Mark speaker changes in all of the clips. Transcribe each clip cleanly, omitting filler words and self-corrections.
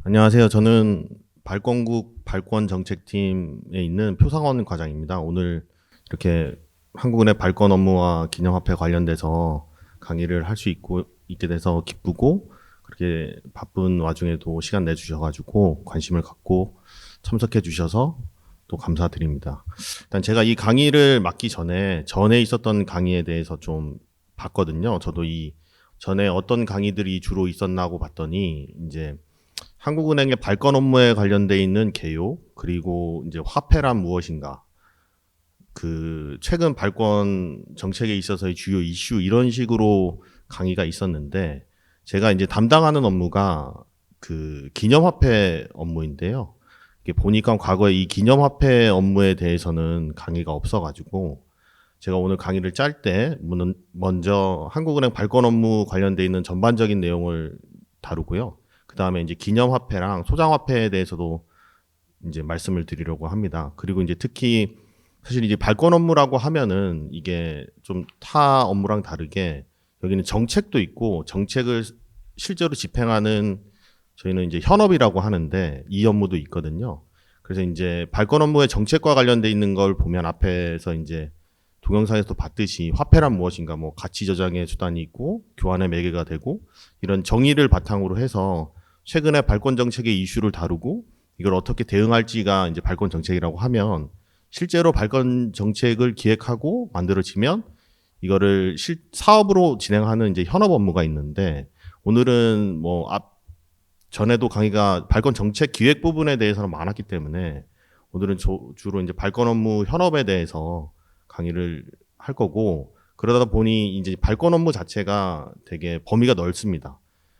Speaker 1: 안녕하세요. 저는 발권국 발권정책팀에 있는 표상원 과장입니다. 오늘 이렇게 한국은행 발권 업무와 기념화폐 관련돼서 강의를 할 수 있게 돼서 기쁘고, 그렇게 바쁜 와중에도 시간 내주셔가지고 관심을 갖고 참석해 주셔서 또 감사드립니다. 일단 제가 이 강의를 맡기 전에 있었던 강의에 대해서 좀 봤거든요. 저도 이 전에 어떤 강의들이 주로 있었나 고 봤더니, 이제 한국은행의 발권 업무에 관련돼 있는 개요, 그리고 이제 화폐란 무엇인가, 그 최근 발권 정책에 있어서의 주요 이슈, 이런 식으로 강의가 있었는데, 제가 이제 담당하는 업무가 그 기념화폐 업무인데요. 이게 보니까 과거에 이 기념화폐 업무에 대해서는 강의가 없어가지고, 제가 오늘 강의를 짤 때 먼저 한국은행 발권 업무 관련돼 있는 전반적인 내용을 다루고요. 그 다음에 이제 기념화폐랑 소장화폐에 대해서도 이제 말씀을 드리려고 합니다. 그리고 이제 특히 사실 이제 발권 업무라고 하면은 이게 좀 타 업무랑 다르게 여기는 정책도 있고, 정책을 실제로 집행하는 저희는 이제 현업이라고 하는데 이 업무도 있거든요. 그래서 이제 발권 업무의 정책과 관련돼 있는 걸 보면, 앞에서 이제 동영상에서 봤듯이 화폐란 무엇인가, 뭐 가치 저장의 수단이 있고 교환의 매개가 되고, 이런 정의를 바탕으로 해서 최근에 발권 정책의 이슈를 다루고 이걸 어떻게 대응할지가 이제 발권 정책이라고 하면, 실제로 발권 정책을 기획하고 만들어지면 이거를 사업으로 진행하는 이제 현업 업무가 있는데, 오늘은 뭐 전에도 강의가 발권 정책 기획 부분에 대해서는 많았기 때문에 오늘은 주로 이제 발권 업무 현업에 대해서 강의를 할 거고, 그러다 보니 이제 발권 업무 자체가 되게 범위가 넓습니다.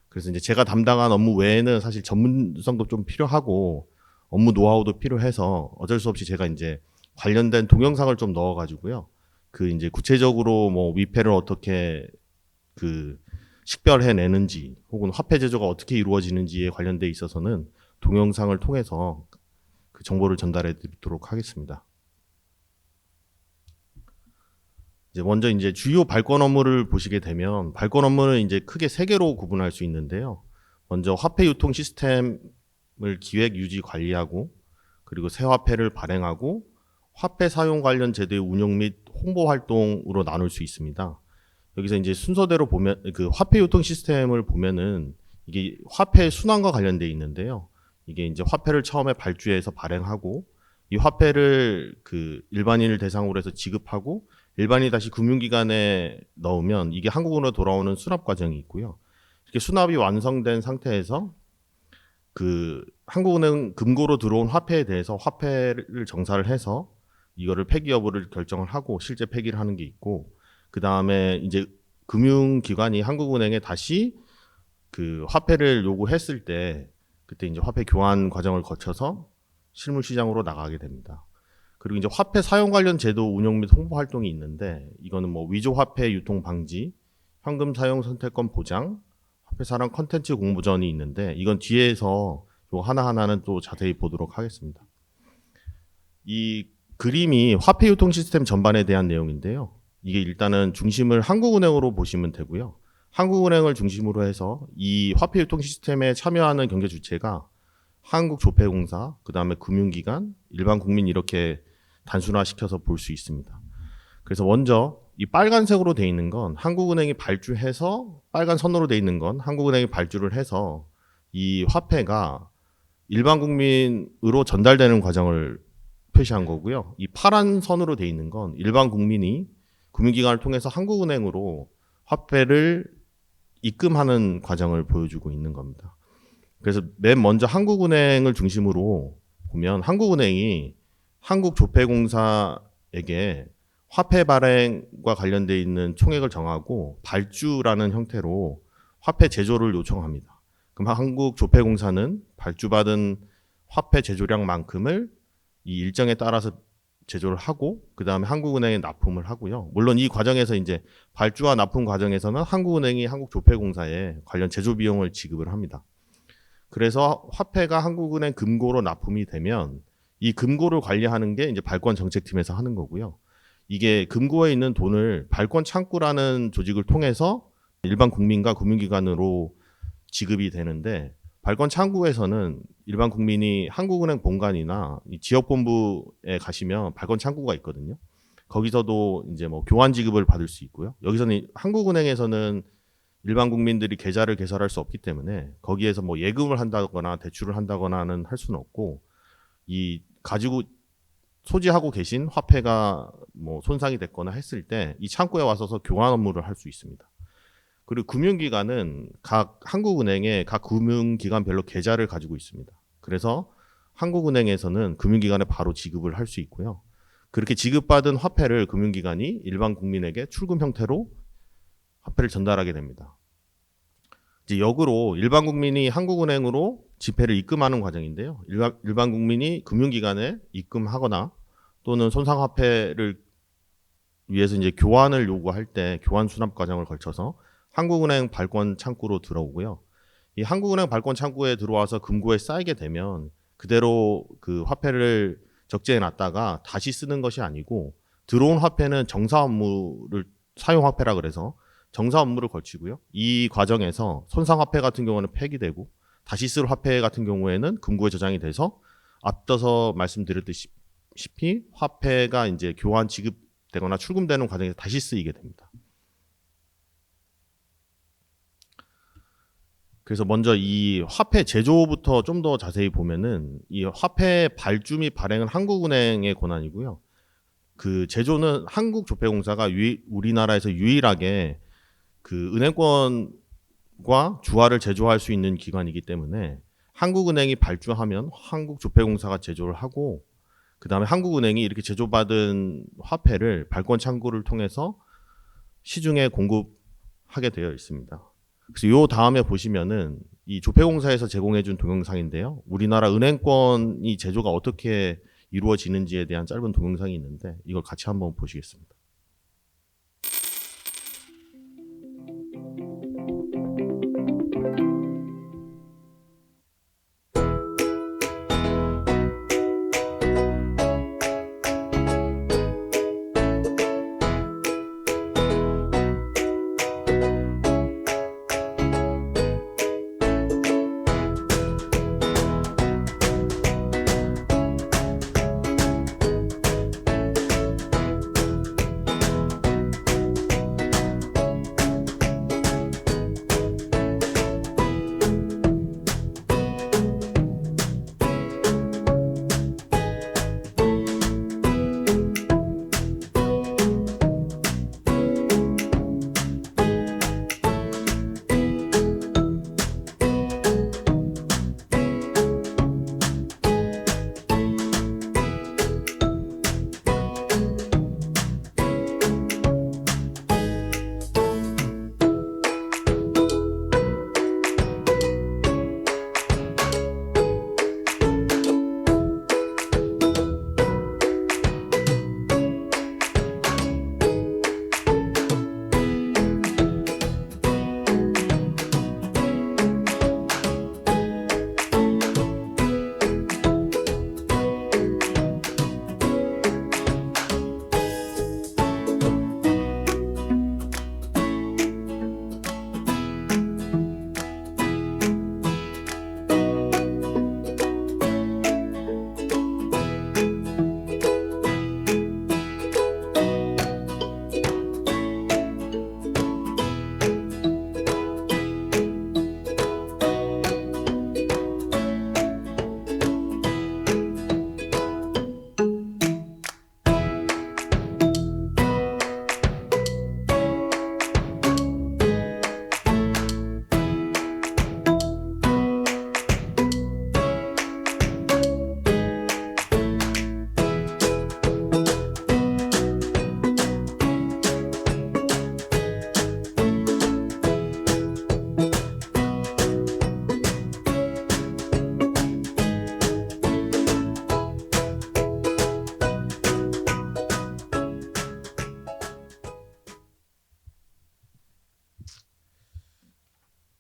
Speaker 1: 그래서 이제 제가 담당한 업무 외에는 사실 전문성도 좀 필요하고 업무 노하우도 필요해서 어쩔 수 없이 제가 이제 관련된 동영상을 좀 넣어가지고요. 그 이제 구체적으로 뭐 위패를 어떻게 그 식별해내는지, 혹은 화폐 제조가 어떻게 이루어지는지에 관련돼 있어서는 동영상을 통해서 그 정보를 전달해 드리도록 하겠습니다. 이제 먼저 이제 주요 발권 업무를 보시게 되면, 발권 업무는 이제 크게 세 개로 구분할 수 있는데요. 먼저 화폐 유통 시스템을 기획, 유지, 관리하고, 그리고 새 화폐를 발행하고, 화폐 사용 관련 제도의 운영 및 홍보 활동으로 나눌 수 있습니다. 여기서 이제 순서대로 보면, 그 화폐 유통 시스템을 보면은 이게 화폐 순환과 관련돼 있는데요. 이게 이제 화폐를 처음에 발주해서 발행하고, 이 화폐를 그 일반인을 대상으로 해서 지급하고, 일반인이 다시 금융기관에 넣으면 이게 한국으로 돌아오는 수납 과정이 있고요. 이렇게 수납이 완성된 상태에서 그 한국은행 금고로 들어온 화폐에 대해서 화폐를 정사를 해서 이거를 폐기 여부를 결정을 하고 실제 폐기를 하는 게 있고, 그 다음에 이제 금융기관이 한국은행에 다시 그 화폐를 요구했을 때, 그때 이제 화폐 교환 과정을 거쳐서 실물 시장으로 나가게 됩니다. 그리고 이제 화폐 사용 관련 제도 운영 및 홍보 활동이 있는데, 이거는 뭐 위조 화폐 유통 방지, 현금 사용 선택권 보장, 화폐 사랑 컨텐츠 공모전이 있는데, 이건 뒤에서 요 하나하나는 또 자세히 보도록 하겠습니다. 이 그림이 화폐 유통 시스템 전반에 대한 내용인데요. 이게 일단은 중심을 한국은행으로 보시면 되고요. 한국은행을 중심으로 해서 이 화폐 유통 시스템에 참여하는 경제 주체가 한국조폐공사, 그 다음에 금융기관, 일반 국민, 이렇게 단순화시켜서 볼 수 있습니다. 그래서 먼저 이 빨간색으로 돼 있는 건 한국은행이 발주해서, 빨간 선으로 돼 있는 건 한국은행이 발주를 해서 이 화폐가 일반 국민으로 전달되는 과정을 표시한 거고요. 이 파란 선으로 돼 있는 건 일반 국민이 금융기관을 통해서 한국은행으로 화폐를 입금하는 과정을 보여주고 있는 겁니다. 그래서 맨 먼저 한국은행을 중심으로 보면, 한국은행이 한국조폐공사에게 화폐 발행과 관련돼 있는 총액을 정하고 발주라는 형태로 화폐 제조를 요청합니다. 그럼 한국조폐공사는 발주받은 화폐 제조량만큼을 이 일정에 따라서 제조를 하고, 그 다음에 한국은행에 납품을 하고요. 물론 이 과정에서 이제 발주와 납품 과정에서는 한국은행이 한국조폐공사에 관련 제조 비용을 지급을 합니다. 그래서 화폐가 한국은행 금고로 납품이 되면 이 금고를 관리하는 게 이제 발권 정책팀에서 하는 거고요. 이게 금고에 있는 돈을 발권 창구라는 조직을 통해서 일반 국민과 금융기관으로 지급이 되는데, 발권 창구에서는 일반 국민이 한국은행 본관이나 이 지역본부에 가시면 발권 창구가 있거든요. 거기서도 이제 뭐 교환 지급을 받을 수 있고요. 여기서는 한국은행에서는 일반 국민들이 계좌를 개설할 수 없기 때문에 거기에서 뭐 예금을 한다거나 대출을 한다거나는 할 수는 없고, 이 가지고 소지하고 계신 화폐가 뭐 손상이 됐거나 했을 때 이 창구에 와서서 교환 업무를 할 수 있습니다. 그리고 금융기관은 각 한국은행에 각 금융기관별로 계좌를 가지고 있습니다. 그래서 한국은행에서는 금융기관에 바로 지급을 할 수 있고요. 그렇게 지급받은 화폐를 금융기관이 일반 국민에게 출금 형태로 화폐를 전달하게 됩니다. 이제 역으로 일반 국민이 한국은행으로 지폐를 입금하는 과정인데요. 일반 국민이 금융기관에 입금하거나 또는 손상화폐를 위해서 이제 교환을 요구할 때 교환 수납 과정을 거쳐서 한국은행 발권 창구로 들어오고요. 이 한국은행 발권 창구에 들어와서 금고에 쌓이게 되면 그대로 그 화폐를 적재해 놨다가 다시 쓰는 것이 아니고, 들어온 화폐는 정사 업무를 사용 화폐라 그래서 정사 업무를 거치고요. 이 과정에서 손상 화폐 같은 경우는 폐기되고 다시 쓸 화폐 같은 경우에는 금고에 저장이 돼서 앞서서 말씀드렸듯이 화폐가 이제 교환 지급되거나 출금되는 과정에서 다시 쓰이게 됩니다. 그래서 먼저 이 화폐 제조부터 좀 더 자세히 보면은 이 화폐 발주 및 발행은 한국은행의 권한이고요. 그 제조는 한국조폐공사가 우리나라에서 유일하게 그 은행권과 주화를 제조할 수 있는 기관이기 때문에 한국은행이 발주하면 한국조폐공사가 제조를 하고, 그 다음에 한국은행이 이렇게 제조받은 화폐를 발권 창구를 통해서 시중에 공급하게 되어 있습니다. 그래서 요 다음에 보시면은 이 조폐공사에서 제공해준 동영상인데요. 우리나라 은행권이 제조가 어떻게 이루어지는지에 대한 짧은 동영상이 있는데 이걸 같이 한번 보시겠습니다.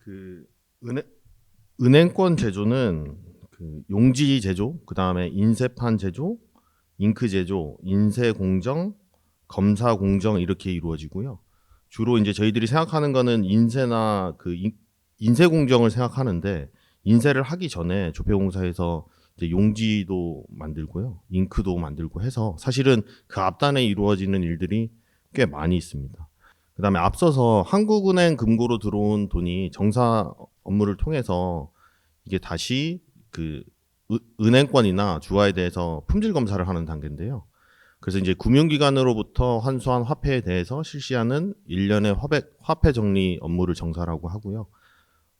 Speaker 1: 그 은행권 제조는 그 용지 제조, 그 다음에 인쇄판 제조, 잉크 제조, 인쇄 공정, 검사 공정 이렇게 이루어지고요. 주로 이제 저희들이 생각하는 거는 인쇄나 그 인쇄 공정을 생각하는데, 인쇄를 하기 전에 조폐공사에서 이제 용지도 만들고요, 잉크도 만들고 해서 사실은 그 앞단에 이루어지는 일들이 꽤 많이 있습니다. 그다음에 앞서서 한국은행 금고로 들어온 돈이 정사 업무를 통해서 이게 다시 그 은행권이나 주화에 대해서 품질 검사를 하는 단계인데요. 그래서 이제 금융기관으로부터 환수한 화폐에 대해서 실시하는 일련의 화폐 정리 업무를 정사라고 하고요.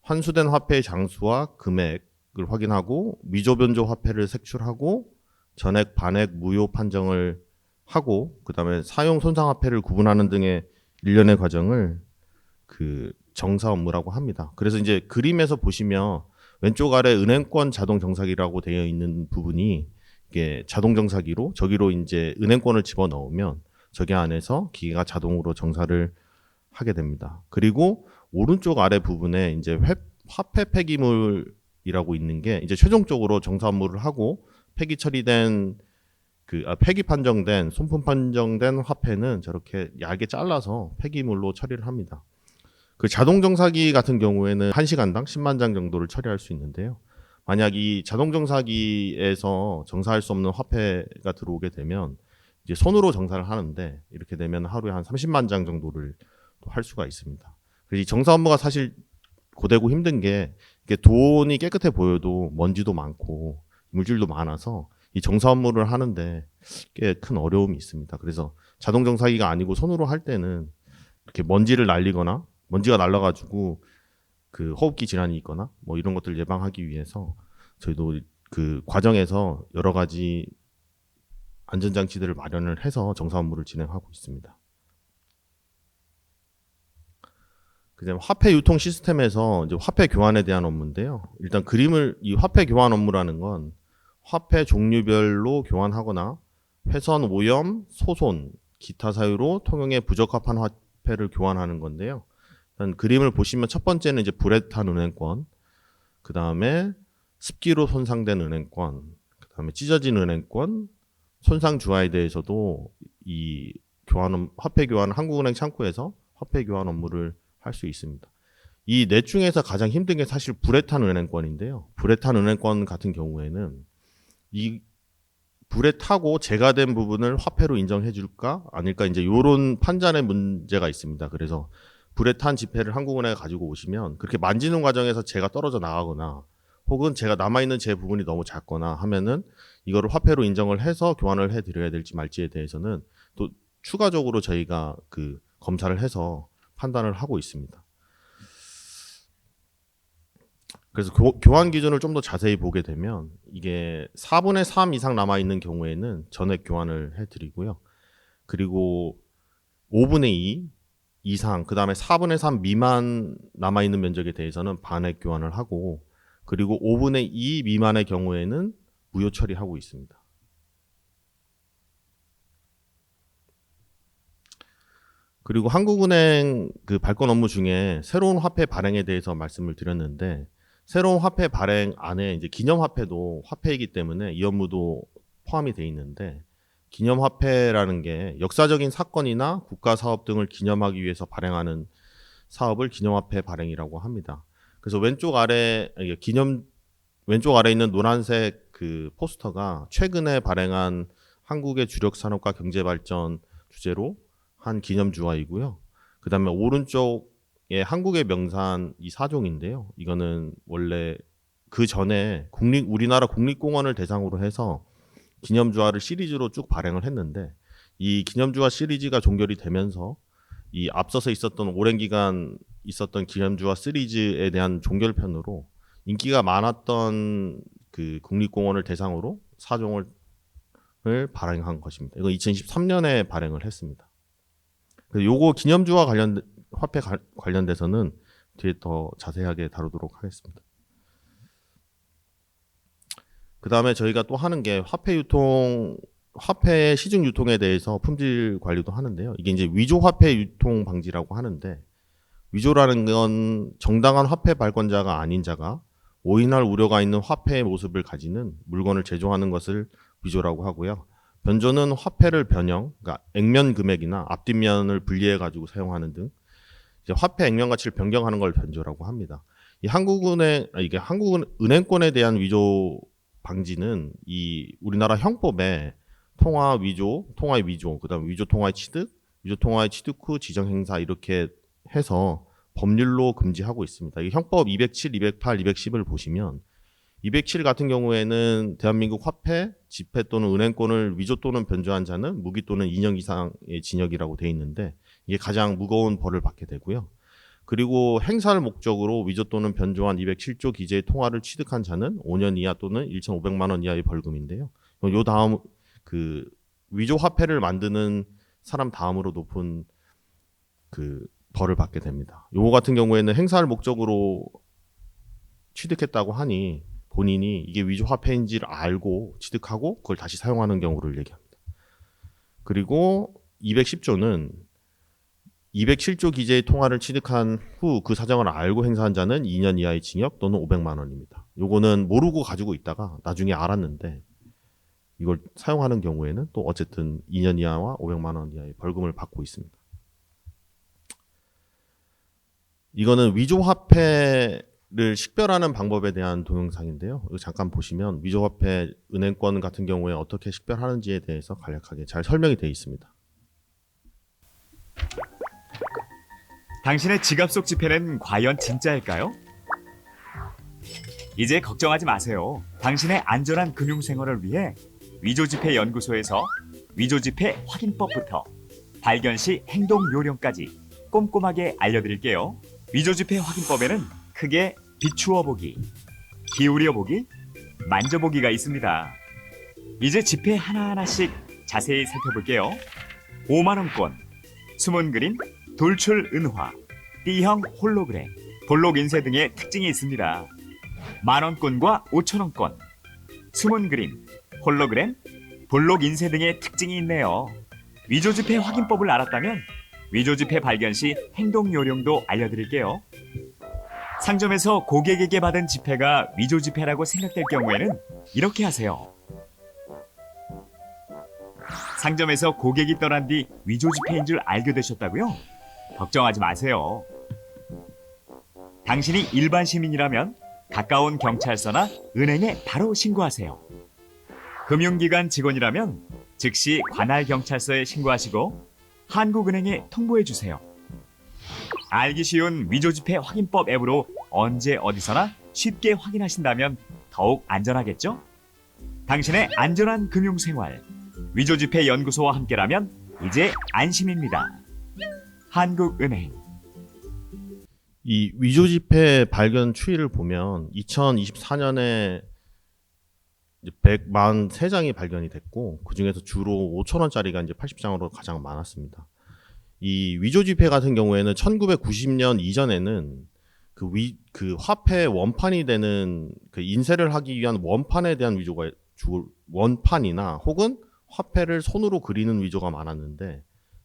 Speaker 1: 환수된 화폐의 장수와 금액을 확인하고 미조 변조 화폐를 색출하고 전액 반액 무효 판정을 하고 그다음에 사용 손상 화폐를 구분하는 등의 일련의 과정을 그 정사 업무라고 합니다. 그래서 이제 그림에서 보시면 왼쪽 아래 은행권 자동 정사기라고 되어 있는 부분이 이게 자동 정사기로 저기로 이제 은행권을 집어 넣으면 저기 안에서 기계가 자동으로 정사를 하게 됩니다. 그리고 오른쪽 아래 부분에 이제 화폐 폐기물이라고 있는 게 이제 최종적으로 정사 업무를 하고 폐기 처리된 폐기 판정된 손품 판정된 화폐는 저렇게 얇게 잘라서 폐기물로 처리를 합니다. 그 자동 정사기 같은 경우에는 1시간당 10만 장 정도를 처리할 수 있는데요. 만약 이 자동 정사기에서 정사할 수 없는 화폐가 들어오게 되면 이제 손으로 정사를 하는데 이렇게 되면 하루에 한 30만 장 정도를 할 수가 있습니다. 그래서 이 정사 업무가 사실 고되고 힘든 게 이게 돈이 깨끗해 보여도 먼지도 많고 물질도 많아서 이 정사 업무를 하는데 꽤 큰 어려움이 있습니다. 그래서 자동 정사기가 아니고 손으로 할 때는 이렇게 먼지를 날리거나 먼지가 날라가지고 그 호흡기 질환이 있거나 뭐 이런 것들을 예방하기 위해서 저희도 그 과정에서 여러 가지 안전장치들을 마련을 해서 정사 업무를 진행하고 있습니다. 그다음에 화폐 유통 시스템에서 이제 화폐 교환에 대한 업무인데요. 일단 이 화폐 교환 업무라는 건 화폐 종류별로 교환하거나 훼손, 오염, 소손, 기타 사유로 통용에 부적합한 화폐를 교환하는 건데요. 일단 그림을 보시면 첫 번째는 이제 불에 탄 은행권, 그 다음에 습기로 손상된 은행권, 그 다음에 찢어진 은행권, 손상 주화에 대해서도 이 화폐 교환 한국은행 창구에서 화폐 교환 업무를 할 수 있습니다. 이 넷 중에서 가장 힘든 게 사실 불에 탄 은행권인데요. 불에 탄 은행권 같은 경우에는 이 불에 타고 재가된 부분을 화폐로 인정해 줄까 아닐까 이제 요런 판단의 문제가 있습니다. 그래서 불에 탄 지폐를 한국은행에 가지고 오시면 그렇게 만지는 과정에서 재가 떨어져 나가거나 혹은 제가 남아있는 재 부분이 너무 작거나 하면은 이거를 화폐로 인정을 해서 교환을 해드려야 될지 말지에 대해서는 또 추가적으로 저희가 그 검사를 해서 판단을 하고 있습니다. 그래서 교환 기준을 좀 더 자세히 보게 되면 이게 4분의 3 이상 남아있는 경우에는 전액 교환을 해드리고요. 그리고 5분의 2 이상, 그 다음에 4분의 3 미만 남아있는 면적에 대해서는 반액 교환을 하고 그리고 5분의 2 미만의 경우에는 무효 처리하고 있습니다. 그리고 한국은행 그 발권 업무 중에 새로운 화폐 발행에 대해서 말씀을 드렸는데 새로운 화폐 발행 안에 이제 기념화폐도 화폐이기 때문에 이 업무도 포함이 돼 있는데 기념화폐라는 게 역사적인 사건이나 국가 사업 등을 기념하기 위해서 발행하는 사업을 기념화폐 발행이라고 합니다. 그래서 왼쪽 아래 있는 노란색 그 포스터가 최근에 발행한 한국의 주력 산업과 경제 발전 주제로 한 기념주화이고요. 그 다음에 오른쪽에 한국의 명산 이 4종인데요. 이거는 원래 그 전에 우리나라 국립공원을 대상으로 해서 기념주화를 시리즈로 쭉 발행을 했는데 이 기념주화 시리즈가 종결이 되면서 이 앞서서 있었던 오랜 기간 있었던 기념주화 시리즈에 대한 종결편으로 인기가 많았던 그 국립공원을 대상으로 4종을 발행한 것입니다. 이거 2013년에 발행을 했습니다. 요거 기념주와 화폐 관련돼서는 뒤에 더 자세하게 다루도록 하겠습니다. 그 다음에 저희가 또 하는 게 화폐 시중 유통에 대해서 품질 관리도 하는데요. 이게 이제 위조 화폐 유통 방지라고 하는데 위조라는 건 정당한 화폐 발권자가 아닌 자가 오인할 우려가 있는 화폐의 모습을 가지는 물건을 제조하는 것을 위조라고 하고요. 변조는 화폐를 그러니까 액면 금액이나 앞뒷면을 분리해 가지고 사용하는 등 이제 화폐 액면 가치를 변경하는 걸 변조라고 합니다. 이 이게 한국은행권에 대한 위조 방지는 이 우리나라 형법에 통화의 위조, 그다음 위조 통화의 취득, 위조 통화의 취득 후 지정 행사 이렇게 해서 법률로 금지하고 있습니다. 이 형법 207, 208, 210을 보시면 207 같은 경우에는 대한민국 화폐, 지폐 또는 은행권을 위조 또는 변조한 자는 무기 또는 2년 이상의 징역이라고 돼 있는데 이게 가장 무거운 벌을 받게 되고요. 그리고 행사를 목적으로 위조 또는 변조한 207조 기재의 통화를 취득한 자는 5년 이하 또는 1,500만 원 이하의 벌금인데요. 요 다음 그 위조 화폐를 만드는 사람 다음으로 높은 그 벌을 받게 됩니다. 요거 같은 경우에는 행사를 목적으로 취득했다고 하니 본인이 이게 위조 화폐인지를 알고 취득하고 그걸 다시 사용하는 경우를 얘기합니다. 그리고 210조는 207조 기재의 통화를 취득한 후 그 사정을 알고 행사한 자는 2년 이하의 징역 또는 500만 원입니다. 요거는 모르고 가지고 있다가 나중에 알았는데 이걸 사용하는 경우에는 또 어쨌든 2년 이하와 500만 원 이하의 벌금을 받고 있습니다. 이거는 위조 화폐를 식별하는 방법에 대한 동영상인데요. 이거 잠깐 보시면 위조 화폐 은행권 같은 경우에 어떻게 식별하는지에 대해서 간략하게 잘 설명이 되어 있습니다.
Speaker 2: 당신의 지갑 속 지폐는 과연 진짜일까요? 이제 걱정하지 마세요. 당신의 안전한 금융생활을 위해 위조지폐연구소에서 위조지폐 확인법부터 발견 시 행동 요령까지 꼼꼼하게 알려드릴게요. 위조지폐 확인법에는 크게 비추어 보기, 기울여 보기, 만져보기가 있습니다. 이제 지폐 하나하나씩 자세히 살펴볼게요. 5만원권, 숨은 그림, 돌출 은화, D형 홀로그램, 볼록 인쇄 등의 특징이 있습니다. 만원권과 5천원권, 숨은 그림, 홀로그램, 볼록 인쇄 등의 특징이 있네요. 위조지폐 확인법을 알았다면 위조지폐 발견 시 행동 요령도 알려드릴게요. 상점에서 고객에게 받은 지폐가 위조지폐라고 생각될 경우에는 이렇게 하세요. 상점에서 고객이 떠난 뒤 위조지폐인 줄 알게 되셨다고요? 걱정하지 마세요. 당신이 일반 시민이라면 가까운 경찰서나 은행에 바로 신고하세요. 금융기관 직원이라면 즉시 관할 경찰서에 신고하시고 한국은행에 통보해 주세요. 알기 쉬운 위조지폐 확인법 앱으로 언제 어디서나 쉽게 확인하신다면 더욱 안전하겠죠? 당신의 안전한 금융생활, 위조지폐 연구소와 함께라면 이제 안심입니다. 한국은행.
Speaker 1: 이 위조지폐 발견 추이를 보면 2024년에 143장이 발견이 됐고 그중에서 주로 5,000원짜리가 이제 80장으로 가장 많았습니다. 이 위조지폐 같은 경우에는 1990년 이전에는 그 화폐 원판이 되는 그 인쇄를 하기 위한 원판에 대한 위조가 원판이나 혹은 화폐를 손으로 그리는 위조가 많았는데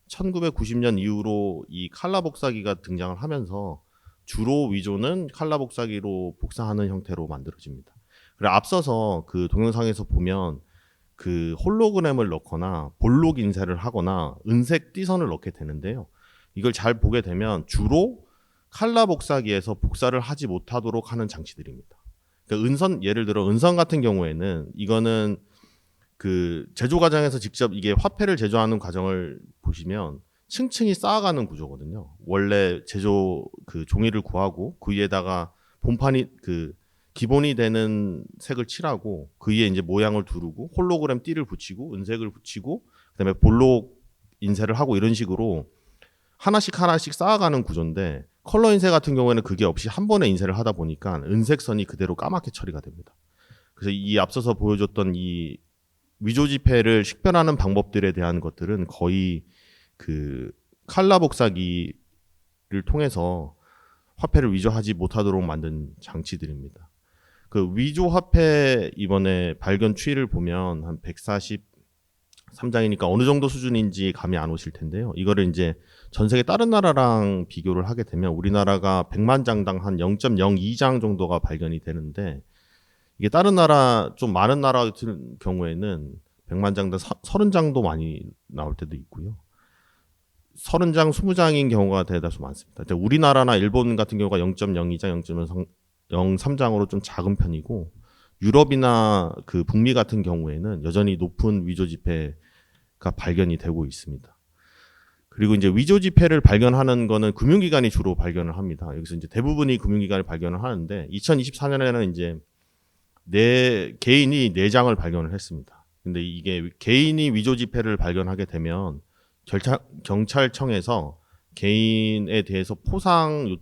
Speaker 1: 1990년 이후로 이 칼라 복사기가 등장을 하면서 주로 위조는 칼라 복사기로 복사하는 형태로 만들어집니다. 그리고 앞서서 그 동영상에서 보면 그 홀로그램을 넣거나 볼록 인쇄를 하거나 은색 띠선을 넣게 되는데요. 이걸 잘 보게 되면 주로 칼라 복사기에서 복사를 하지 못하도록 하는 장치들입니다. 그러니까 예를 들어 은선 같은 경우에는 이거는 그 제조 과정에서 직접 이게 화폐를 제조하는 과정을 보시면 층층이 쌓아가는 구조거든요. 원래 제조 그 종이를 구하고 그 위에다가 본판이 그 기본이 되는 색을 칠하고 그 위에 이제 모양을 두르고 홀로그램 띠를 붙이고 은색을 붙이고 그다음에 볼록 인쇄를 하고 이런 식으로 하나씩 쌓아가는 구조인데 컬러 인쇄 같은 경우에는 그게 없이 한 번에 인쇄를 하다 보니까 은색선이 그대로 까맣게 처리가 됩니다. 그래서 이 앞서서 보여줬던 이 위조지폐를 식별하는 방법들에 대한 것들은 거의 그 칼라 복사기를 통해서 화폐를 위조하지 못하도록 만든 장치들입니다. 그 위조 화폐 이번에 발견 추이를 보면 한 143장이니까 어느 정도 수준인지 감이 안 오실 텐데요. 이거를 이제 전 세계 다른 나라랑 비교를 하게 되면 우리나라가 100만 장당 한 0.02장 정도가 발견이 되는데 이게 다른 나라 좀 많은 나라 같은 경우에는 100만 장당 30장도 많이 나올 때도 있고요. 30장, 20장인 경우가 대다수 많습니다. 우리나라나 일본 같은 경우가 0.02장, 0.03장으로 좀 작은 편이고 유럽이나 그 북미 같은 경우에는 여전히 높은 위조 지폐가 발견이 되고 있습니다. 그리고 이제 위조 지폐를 발견하는 거는 금융기관이 주로 발견을 합니다. 여기서 이제 대부분이 금융기관이 발견을 하는데 2024년에는 이제 개인이 4장을 발견을 했습니다. 근데 이게 개인이 위조 지폐를 발견하게 되면 경찰청에서 개인에 대해서 포상을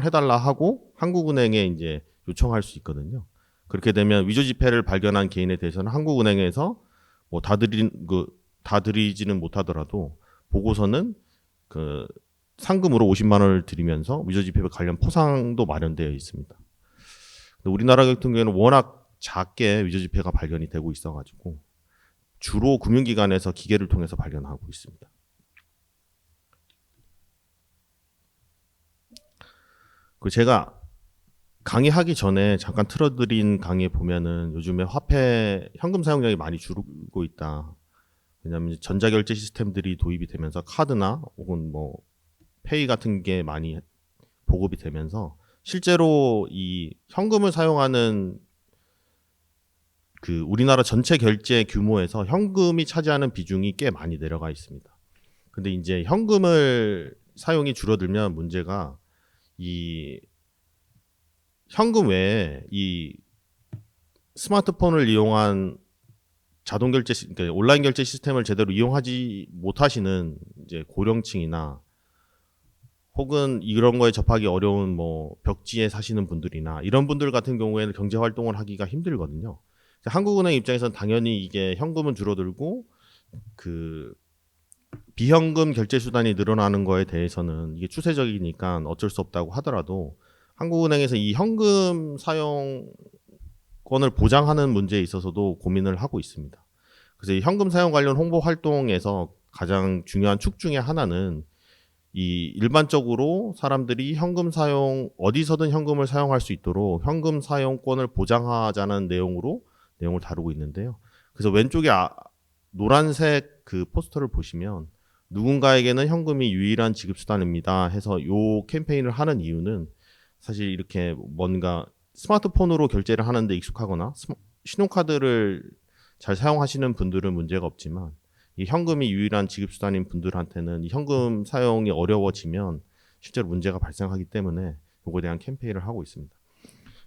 Speaker 1: 해달라 하고 한국은행에 이제 요청할 수 있거든요. 그렇게 되면 위조 지폐를 발견한 개인에 대해서는 한국은행에서 뭐 다 드리지는 못하더라도 보고서는 그 상금으로 50만 원을 드리면서 위조 지폐 관련 포상도 마련되어 있습니다. 우리나라 같은 경우에는 워낙 작게 위조 지폐가 발견이 되고 있어가지고 주로 금융기관에서 기계를 통해서 발견하고 있습니다. 그 제가 강의하기 전에 잠깐 틀어드린 강의에 보면은 요즘에 현금 사용량이 많이 줄고 있다. 왜냐하면 전자결제 시스템들이 도입이 되면서 카드나 혹은 뭐 페이 같은 게 많이 보급이 되면서 실제로 이 현금을 사용하는 그 우리나라 전체 결제 규모에서 현금이 차지하는 비중이 꽤 많이 내려가 있습니다. 근데 이제 현금을 사용이 줄어들면 문제가 이 현금 외에 이 스마트폰을 이용한 자동 결제, 그러니까 온라인 결제 시스템을 제대로 이용하지 못하시는 이제 고령층이나 혹은 이런 거에 접하기 어려운 뭐 벽지에 사시는 분들이나 이런 분들 같은 경우에는 경제 활동을 하기가 힘들거든요. 한국은행 입장에서는 당연히 이게 현금은 줄어들고 그 비현금 결제 수단이 늘어나는 거에 대해서는 이게 추세적이니까 어쩔 수 없다고 하더라도 한국은행에서 이 현금 사용권을 보장하는 문제에 있어서도 고민을 하고 있습니다. 그래서 이 현금 사용 관련 홍보 활동에서 가장 중요한 축 중에 하나는 이 일반적으로 사람들이 현금 사용 어디서든 현금을 사용할 수 있도록 현금 사용권을 보장하자는 내용을 다루고 있는데요. 그래서 왼쪽에 노란색 그 포스터를 보시면 누군가에게는 현금이 유일한 지급 수단입니다 해서 요 캠페인을 하는 이유는 사실 이렇게 뭔가 스마트폰으로 결제를 하는데 익숙하거나 신용카드를 잘 사용하시는 분들은 문제가 없지만 이 현금이 유일한 지급 수단인 분들한테는 이 현금 사용이 어려워지면 실제로 문제가 발생하기 때문에 이거에 대한 캠페인을 하고 있습니다.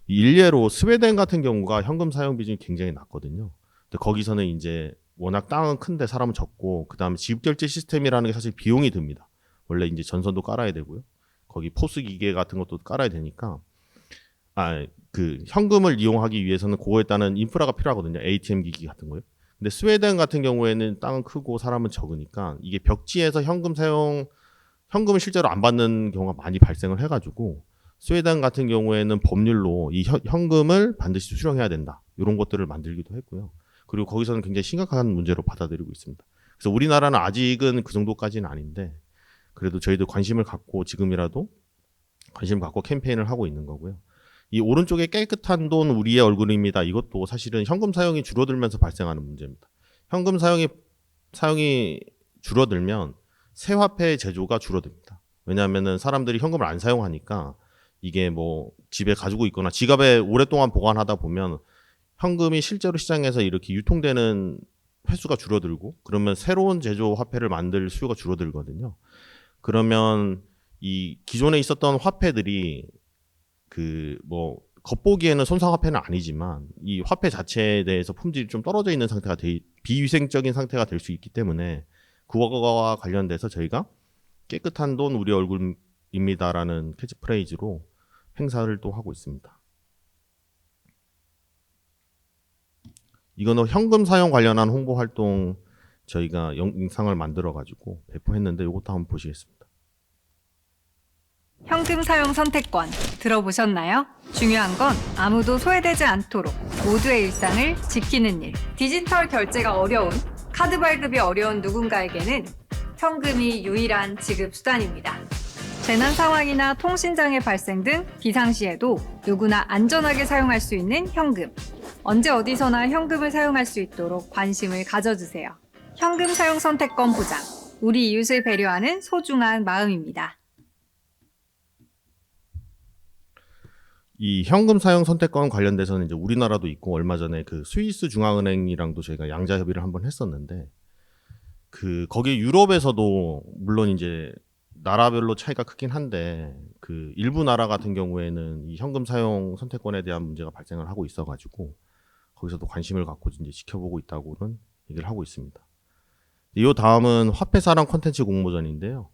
Speaker 1: 일례로 스웨덴 같은 경우가 현금 사용 비중이 굉장히 낮거든요. 근데 거기서는 이제 워낙 땅은 큰데 사람은 적고 그다음에 지급 결제 시스템이라는 게 사실 비용이 듭니다. 원래 이제 전선도 깔아야 되고요. 거기 포스 기계 같은 것도 깔아야 되니까 그 현금을 이용하기 위해서는 그거에 따른 인프라가 필요하거든요. ATM 기기 같은 거요. 근데 스웨덴 같은 경우에는 땅은 크고 사람은 적으니까 이게 벽지에서 현금을 실제로 안 받는 경우가 많이 발생을 해가지고 스웨덴 같은 경우에는 법률로 이 현금을 반드시 수령해야 된다. 이런 것들을 만들기도 했고요. 그리고 거기서는 굉장히 심각한 문제로 받아들이고 있습니다. 그래서 우리나라는 아직은 그 정도까지는 아닌데 그래도 저희도 관심을 갖고 지금이라도 관심 갖고 캠페인을 하고 있는 거고요. 이 오른쪽에 깨끗한 돈 우리의 얼굴입니다. 이것도 사실은 현금 사용이 줄어들면서 발생하는 문제입니다. 현금 사용이 줄어들면 새 화폐의 제조가 줄어듭니다. 왜냐하면은 사람들이 현금을 안 사용하니까 이게 뭐 집에 가지고 있거나 지갑에 오랫동안 보관하다 보면 현금이 실제로 시장에서 이렇게 유통되는 횟수가 줄어들고 그러면 새로운 제조 화폐를 만들 수요가 줄어들거든요. 그러면 이 기존에 있었던 화폐들이 그 뭐 겉보기에는 손상 화폐는 아니지만 이 화폐 자체에 대해서 품질이 좀 떨어져 있는 상태가 비위생적인 상태가 될 수 있기 때문에 그거와 관련돼서 저희가 깨끗한 돈 우리 얼굴입니다라는 캐치프레이즈로 행사를 또 하고 있습니다. 이거는 현금 사용 관련한 홍보 활동 저희가 영상을 만들어 가지고 배포했는데 이것도 한번 보시겠습니다.
Speaker 3: 현금 사용 선택권 들어보셨나요? 중요한 건 아무도 소외되지 않도록 모두의 일상을 지키는 일. 디지털 결제가 어려운, 카드 발급이 어려운 누군가에게는 현금이 유일한 지급 수단입니다. 재난 상황이나 통신장애 발생 등 비상시에도 누구나 안전하게 사용할 수 있는 현금. 언제 어디서나 현금을 사용할 수 있도록 관심을 가져주세요. 현금 사용 선택권 보장. 우리 이웃을 배려하는 소중한 마음입니다.
Speaker 1: 이 현금 사용 선택권 관련돼서는 이제 우리나라도 있고 얼마 전에 그 스위스 중앙은행이랑도 저희가 양자 협의를 한번 했었는데 그 거기 유럽에서도 물론 이제 나라별로 차이가 크긴 한데 그 일부 나라 같은 경우에는 이 현금 사용 선택권에 대한 문제가 발생을 하고 있어가지고 거기서도 관심을 갖고 이제 지켜보고 있다고는 얘기를 하고 있습니다. 이 다음은 화폐 사랑 콘텐츠 공모전인데요.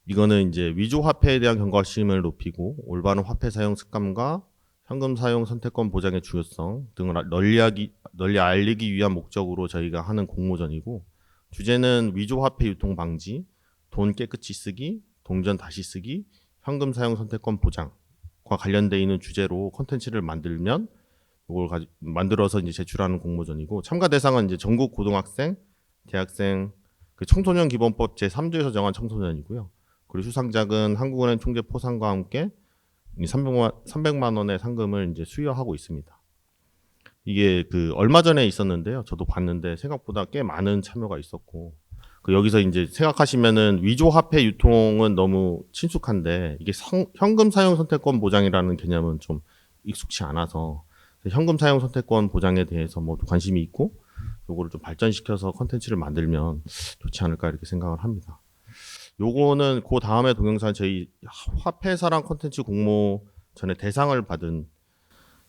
Speaker 1: 이거는 이제 위조 화폐에 대한 경각심을 높이고 올바른 화폐 사용 습관과 현금 사용 선택권 보장의 중요성 등을 널리 알리기 위한 목적으로 저희가 하는 공모전이고 주제는 위조 화폐 유통 방지, 돈 깨끗이 쓰기, 동전 다시 쓰기, 현금 사용 선택권 보장과 관련돼 있는 주제로 콘텐츠를 만들면 이걸 만들어서 이제 제출하는 공모전이고 참가 대상은 이제 전국 고등학생, 대학생, 그 청소년 기본법 제3조에서 정한 청소년이고요. 그리고 수상작은 한국은행 총재 포상과 함께 300만 원의 상금을 이제 수여하고 있습니다. 이게 그 얼마 전에 있었는데요. 저도 봤는데 생각보다 꽤 많은 참여가 있었고 그 여기서 이제 생각하시면은 위조 화폐 유통은 너무 친숙한데 이게 현금 사용 선택권 보장이라는 개념은 좀 익숙치 않아서 현금 사용 선택권 보장에 대해서 뭐 관심이 있고 요거를 좀 발전시켜서 컨텐츠를 만들면 좋지 않을까 이렇게 생각을 합니다. 요거는 그 다음에 동영상 저희 화폐 사랑 콘텐츠 공모 전에 대상을 받은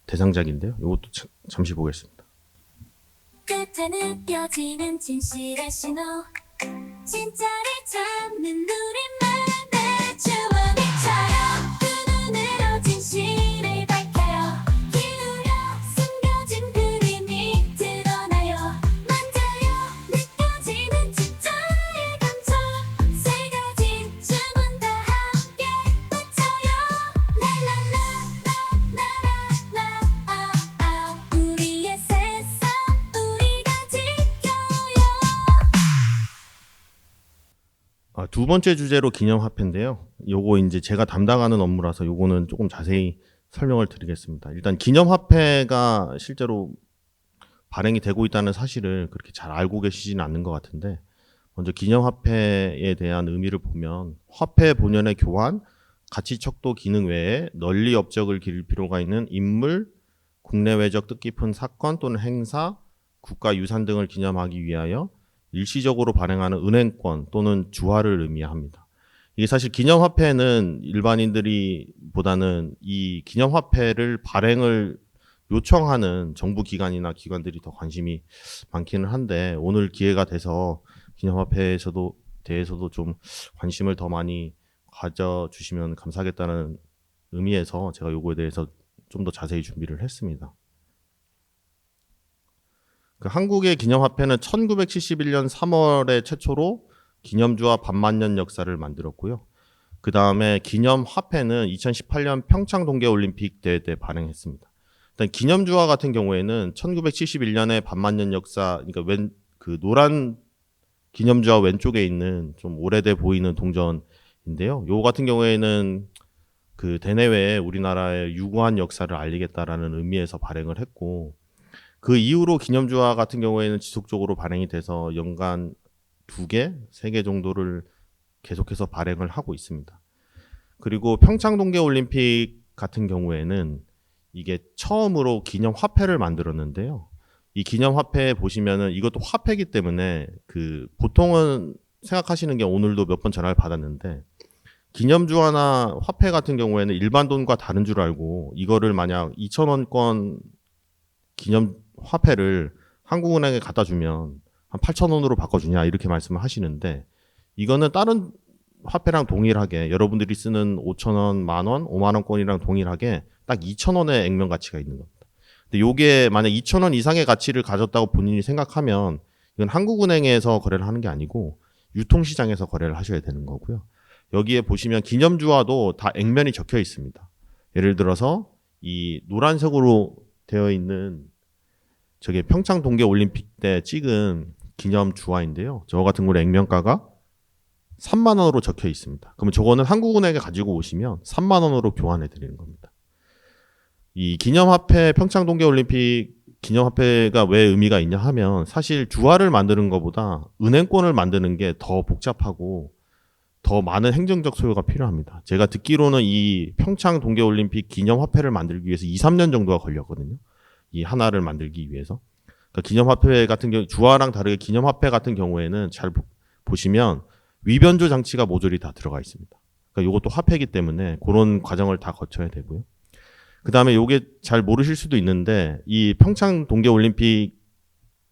Speaker 1: 대상작인데요. 요것도 잠시 보겠습니다.
Speaker 4: 끝에 느껴지는 진실의 신호 진짜를 찾는 우리만의 주머니처럼 그 눈으로 진실을 밝혀요. 기울여 숨겨진 그림이 드러나요. 만져요 느껴지는 진짜의 감정 세 가지 주문 다 함께 외쳐요. 라라라라라라아 우리의 세상 우리가 지켜요.
Speaker 1: 두 번째 주제로 기념화폐인데요. 요거 이제 제가 담당하는 업무라서 요거는 조금 자세히 설명을 드리겠습니다. 일단 기념화폐가 실제로 발행이 되고 있다는 사실을 그렇게 잘 알고 계시지는 않는 것 같은데 먼저 기념화폐에 대한 의미를 보면 화폐 본연의 교환, 가치 척도 기능 외에 널리 업적을 기릴 필요가 있는 인물, 국내외적 뜻깊은 사건 또는 행사, 국가유산 등을 기념하기 위하여 일시적으로 발행하는 은행권 또는 주화를 의미합니다. 이게 사실 기념화폐는 일반인들이 보다는 이 기념화폐를 발행을 요청하는 정부 기관이나 기관들이 더 관심이 많기는 한데 오늘 기회가 돼서 기념화폐에서도 대해서도 좀 관심을 더 많이 가져주시면 감사하겠다는 의미에서 제가 요거에 대해서 좀 더 자세히 준비를 했습니다. 그 한국의 기념화폐는 1971년 3월에 최초로 기념주화 반만년 역사를 만들었고요. 그 다음에 기념화폐는 2018년 평창 동계올림픽 대회 때 발행했습니다. 일단 기념주화 같은 경우에는 1971년에 반만년 역사, 그러니까 그 노란 기념주화 왼쪽에 있는 좀 오래돼 보이는 동전인데요. 요 같은 경우에는 그 대내외에 우리나라의 유구한 역사를 알리겠다라는 의미에서 발행을 했고 그 이후로 기념주화 같은 경우에는 지속적으로 발행이 돼서 연간 2개, 3개 정도를 계속해서 발행을 하고 있습니다. 그리고 평창 동계올림픽 같은 경우에는 이게 처음으로 기념화폐를 만들었는데요. 이 기념화폐 보시면은 이것도 화폐이기 때문에 그 보통은 생각하시는 게 오늘도 몇 번 전화를 받았는데 기념주화나 화폐 같은 경우에는 일반 돈과 다른 줄 알고 이거를 만약 2,000원권 기념 화폐를 한국은행에 갖다 주면 한 8,000원으로 바꿔주냐 이렇게 말씀을 하시는데 이거는 다른 화폐랑 동일하게 여러분들이 쓰는 5,000원, 만원, 5만원권이랑 동일하게 딱 2,000원의 액면 가치가 있는 겁니다. 근데 요게 만약 2,000원 이상의 가치를 가졌다고 본인이 생각하면 이건 한국은행에서 거래를 하는 게 아니고 유통시장에서 거래를 하셔야 되는 거고요. 여기에 보시면 기념주화도 다 액면이 적혀 있습니다. 예를 들어서 이 노란색으로 되어 있는 저게 평창 동계올림픽 때 찍은 기념주화인데요. 저거 같은 경우는 액면가가 3만 원으로 적혀 있습니다. 그러면 저거는 한국은행에 가지고 오시면 3만 원으로 교환해 드리는 겁니다. 이 기념화폐 평창 동계올림픽 기념화폐가 왜 의미가 있냐 하면 사실 주화를 만드는 것보다 은행권을 만드는 게 더 복잡하고 더 많은 행정적 소요가 필요합니다. 제가 듣기로는 이 평창 동계올림픽 기념화폐를 만들기 위해서 2, 3년 정도가 걸렸거든요. 이 하나를 만들기 위해서. 그러니까 기념화폐 같은 경우, 주화랑 다르게 기념화폐 같은 경우에는 잘 보시면 위변조 장치가 모조리 다 들어가 있습니다. 그러니까 이것도 화폐이기 때문에 그런 과정을 다 거쳐야 되고요. 그 다음에 요게 잘 모르실 수도 있는데 이 평창 동계올림픽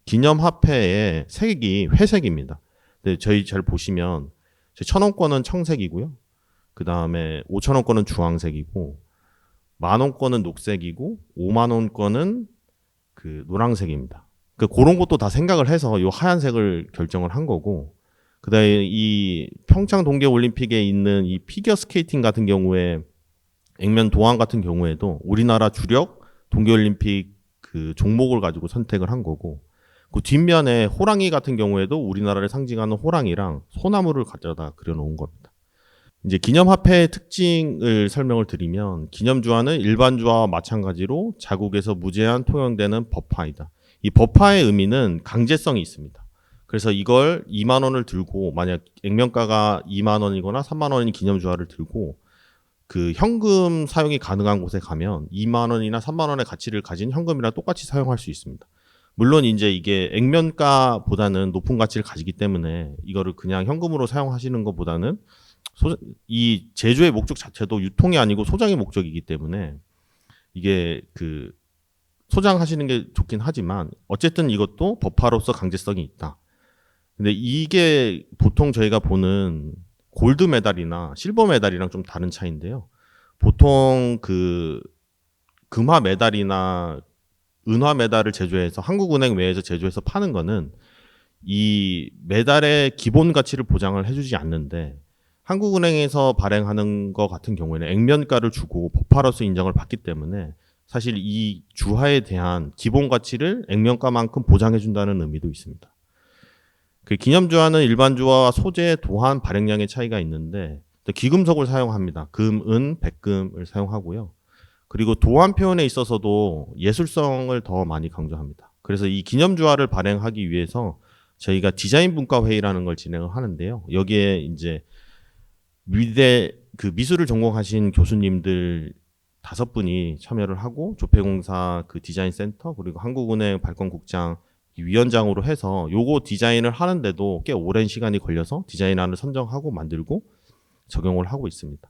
Speaker 1: 기념화폐의 색이 회색입니다. 근데 저희 잘 보시면 1,000원권은 청색이고요. 그 다음에 5,000원권은 주황색이고 10,000원권은 녹색이고 50,000원권은 그 노란색입니다. 그런 것도 다 생각을 해서 요 하얀색을 결정을 한 거고 그다음에 이 평창 동계올림픽에 있는 이 피겨 스케이팅 같은 경우에 액면 도안 같은 경우에도 우리나라 주력 동계올림픽 그 종목을 가지고 선택을 한 거고 그 뒷면에 호랑이 같은 경우에도 우리나라를 상징하는 호랑이랑 소나무를 가져다 그려놓은 겁니다. 이제 기념화폐의 특징을 설명을 드리면 기념주화는 일반 주화와 마찬가지로 자국에서 무제한 통용되는 법화이다. 이 법화의 의미는 강제성이 있습니다. 그래서 이걸 2만 원을 들고 만약 액면가가 2만 원이거나 3만 원인 기념주화를 들고 그 현금 사용이 가능한 곳에 가면 2만 원이나 3만 원의 가치를 가진 현금이랑 똑같이 사용할 수 있습니다. 물론 이제 이게 액면가보다는 높은 가치를 가지기 때문에 이거를 그냥 현금으로 사용하시는 것보다는 이 제조의 목적 자체도 유통이 아니고 소장의 목적이기 때문에 이게 그 소장하시는 게 좋긴 하지만 어쨌든 이것도 법화로서 강제성이 있다. 근데 이게 보통 저희가 보는 골드 메달이나 실버 메달이랑 좀 다른 차이인데요. 보통 그 금화 메달이나 은화 메달을 제조해서 한국은행 외에서 제조해서 파는 거는 이 메달의 기본 가치를 보장을 해주지 않는데 한국은행에서 발행하는 것 같은 경우에는 액면가를 주고 법화로서 인정을 받기 때문에 사실 이 주화에 대한 기본 가치를 액면가만큼 보장해준다는 의미도 있습니다. 그 기념주화는 일반 주화와 소재, 도안, 발행량의 차이가 있는데 귀금속을 사용합니다. 금, 은, 백금을 사용하고요. 그리고 도안 표현에 있어서도 예술성을 더 많이 강조합니다. 그래서 이 기념주화를 발행하기 위해서 저희가 디자인 분과 회의라는 걸 진행을 하는데요. 여기에 이제 미대 그 미술을 전공하신 교수님들 5분이 참여를 하고 조폐공사 그 디자인 센터 그리고 한국은행 발권국장 위원장으로 해서 요거 디자인을 하는데도 꽤 오랜 시간이 걸려서 디자인안을 선정하고 만들고 적용을 하고 있습니다.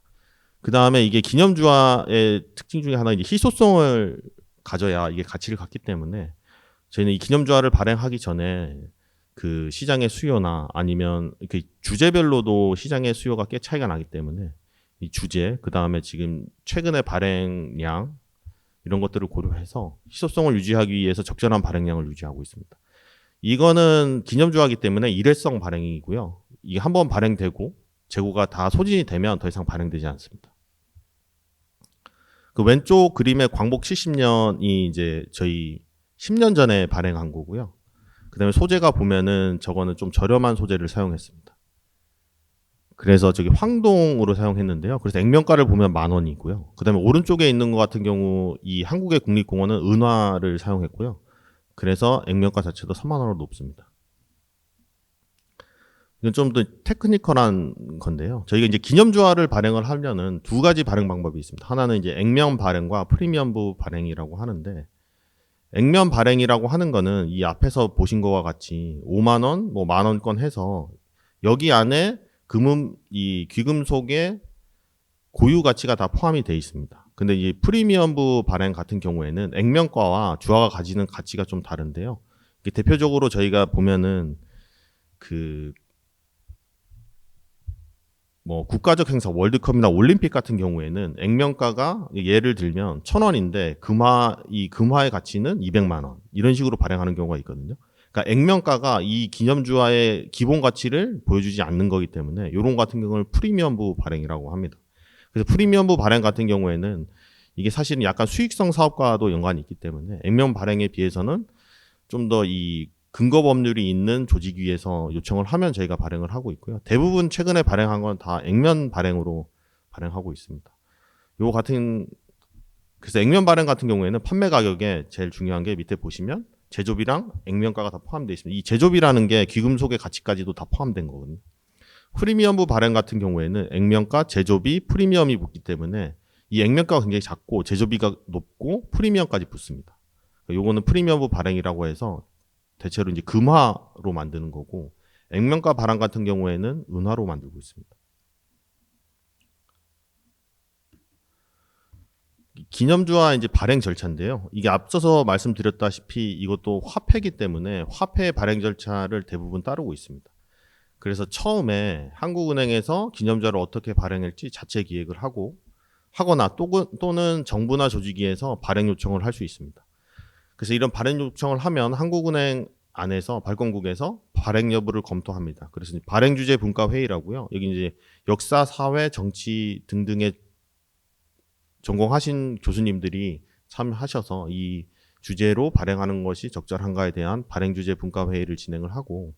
Speaker 1: 그 다음에 이게 기념주화의 특징 중에 하나 이제 희소성을 가져야 이게 가치를 갖기 때문에 저희는 이 기념주화를 발행하기 전에 그 시장의 수요나 아니면 그 주제별로도 시장의 수요가 꽤 차이가 나기 때문에 이 주제 그 다음에 지금 최근의 발행량 이런 것들을 고려해서 희소성을 유지하기 위해서 적절한 발행량을 유지하고 있습니다. 이거는 기념주화이기 때문에 일회성 발행이고요. 이게 한번 발행되고 재고가 다 소진이 되면 더 이상 발행되지 않습니다. 그 왼쪽 그림의 광복 70년이 이제 저희 10년 전에 발행한 거고요. 그 다음에 소재가 보면은 저거는 좀 저렴한 소재를 사용했습니다. 그래서 저기 황동으로 사용했는데요. 그래서 액면가를 보면 10,000원이고요. 그 다음에 오른쪽에 있는 것 같은 경우 이 한국의 국립공원은 은화를 사용했고요. 그래서 액면가 자체도 30,000원으로 높습니다. 이건 좀 더 테크니컬한 건데요. 저희가 이제 기념주화를 발행을 하려는 2가지 발행 방법이 있습니다. 하나는 이제 액면 발행과 프리미엄부 발행이라고 하는데 액면 발행이라고 하는 거는 이 앞에서 보신 거와 같이 5만 원, 뭐 10,000원권 해서 여기 안에 이 귀금속의 고유 가치가 다 포함이 되어 있습니다. 근데 이 프리미엄부 발행 같은 경우에는 액면가와 주화가 가지는 가치가 좀 다른데요. 대표적으로 저희가 보면은 그 뭐 국가적 행사 월드컵이나 올림픽 같은 경우에는 액면가가 예를 들면 1,000원인데 이 금화의 가치는 200만 원 이런 식으로 발행하는 경우가 있거든요. 그러니까 액면가가 이 기념주화의 기본 가치를 보여주지 않는 거기 때문에 이런 같은 경우는 프리미엄부 발행이라고 합니다. 그래서 프리미엄부 발행 같은 경우에는 이게 사실은 약간 수익성 사업과도 연관이 있기 때문에 액면 발행에 비해서는 좀 더 이 근거 법률이 있는 조직 위에서 요청을 하면 저희가 발행을 하고 있고요. 대부분 최근에 발행한 건 다 액면 발행으로 발행하고 있습니다. 요 같은 그래서 액면 발행 같은 경우에는 판매 가격에 제일 중요한 게 밑에 보시면 제조비랑 액면가가 다 포함되어 있습니다. 이 제조비라는 게 귀금속의 가치까지도 다 포함된 거거든요. 프리미엄부 발행 같은 경우에는 액면가, 제조비, 프리미엄이 붙기 때문에 이 액면가가 굉장히 작고 제조비가 높고 프리미엄까지 붙습니다. 요거는 프리미엄부 발행이라고 해서 대체로 이제 금화로 만드는 거고, 액면가 발행 같은 경우에는 은화로 만들고 있습니다. 기념주와 이제 발행 절차인데요. 이게 앞서서 말씀드렸다시피 이것도 화폐이기 때문에 화폐 발행 절차를 대부분 따르고 있습니다. 그래서 처음에 한국은행에서 기념주를 어떻게 발행할지 자체 기획을 하거나 또는 정부나 조직위에서 발행 요청을 할 수 있습니다. 그래서 이런 발행 요청을 하면 한국은행 안에서 발권국에서 발행 여부를 검토합니다. 그래서 발행 주제 분과 회의라고요. 여기 이제 역사, 사회, 정치 등등의 전공하신 교수님들이 참여하셔서 이 주제로 발행하는 것이 적절한가에 대한 발행 주제 분과 회의를 진행을 하고,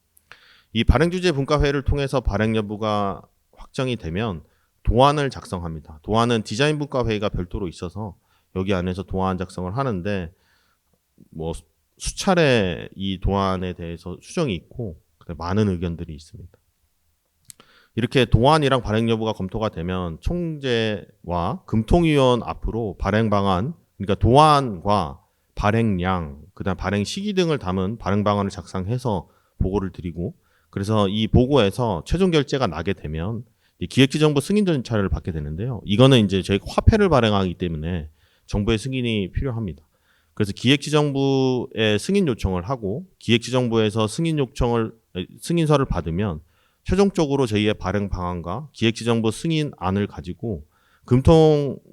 Speaker 1: 이 발행 주제 분과 회의를 통해서 발행 여부가 확정이 되면 도안을 작성합니다. 도안은 디자인 분과 회의가 별도로 있어서 여기 안에서 도안 작성을 하는데 뭐 수차례 이 도안에 대해서 수정이 있고 많은 의견들이 있습니다. 이렇게 도안이랑 발행 여부가 검토가 되면 총재와 금통위원 앞으로 발행 방안, 그러니까 도안과 발행량, 그다음 발행 시기 등을 담은 발행 방안을 작성해서 보고를 드리고, 그래서 이 보고에서 최종 결재가 나게 되면 기획지정부 승인 절차를 받게 되는데요. 이거는 이제 저희가 화폐를 발행하기 때문에 정부의 승인이 필요합니다. 그래서 기획지정부에 승인 요청을 하고, 기획지정부에서 승인서를 받으면 최종적으로 저희의 발행 방안과 기획지정부 승인안을 가지고